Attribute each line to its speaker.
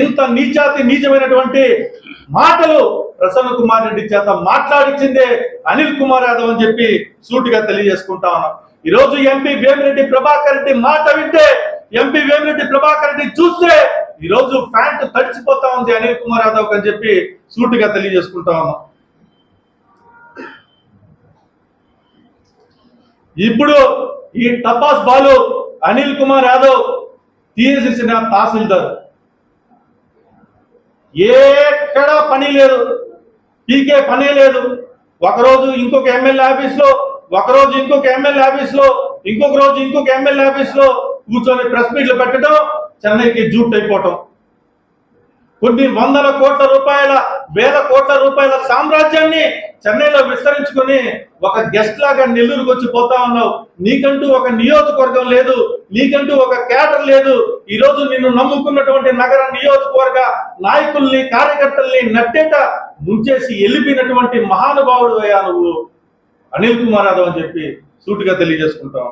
Speaker 1: ఇంత నీచమైనటువంటి మాటలు ప్రసన్న కుమార్ రెడ్డి చేత మాట్లాడించిందే అనిల్ కుమార్ యాదవ్ అని చెప్పి సూటిగా తెలియజేసుకుంటా ఉన్నాం. ఈరోజు ఎంపీ వేమిరెడ్డి ప్రభాకర్ రెడ్డి మాట వింటే, ఎంపీ వేమిరెడ్డి ప్రభాకర్ రెడ్డి చూస్తే ఈరోజు ప్యాంట్ తడిచిపోతా ఉంది అనిల్ కుమార్ యాదవ్ అని చెప్పి సూటిగా తెలియజేసుకుంటా ఉన్నాం. ఇప్పుడు ఈ టపాస్ బాలు అనిల్ కుమార్ యాదవ్ తీసేసిన తహసీల్దార్, ఎక్కడ పని లేదు, పీకే పని లేదు. ఒకరోజు ఇంకొక ఎమ్మెల్యే ఆఫీస్లో, ఒకరోజు ఇంకొక ఎమ్మెల్యే ఆఫీస్లో, ఇంకొక రోజు ఇంకొక ఎమ్మెల్యే ఆఫీస్లో కూర్చొని ప్రెస్ మీట్లు పెట్టడం, చెన్నైకి జూట్ అయిపోవటం. కొన్ని వందల కోట్ల రూపాయల, వేల కోట్ల రూపాయల సామ్రాజ్యాన్ని చెన్నైలో విస్తరించుకొని ఒక గెస్ట్ లాగా నెల్లూరుకు వచ్చి పోతా ఉన్నావు. నీకంటూ ఒక నియోజకవర్గం లేదు, నీకంటూ ఒక క్యాడర్ లేదు. ఈరోజు నిన్ను నమ్ముకున్నటువంటి నగర నియోజకవర్గ నాయకుల్ని, కార్యకర్తల్ని నట్టేట ముంచేసి వెళ్ళిపోయినటువంటి మహానుభావుడు అయ్యా నువ్వు అనిల్ కుమార్ యాదవ్ అని చెప్పి సూటిగా తెలియజేసుకుంటాం.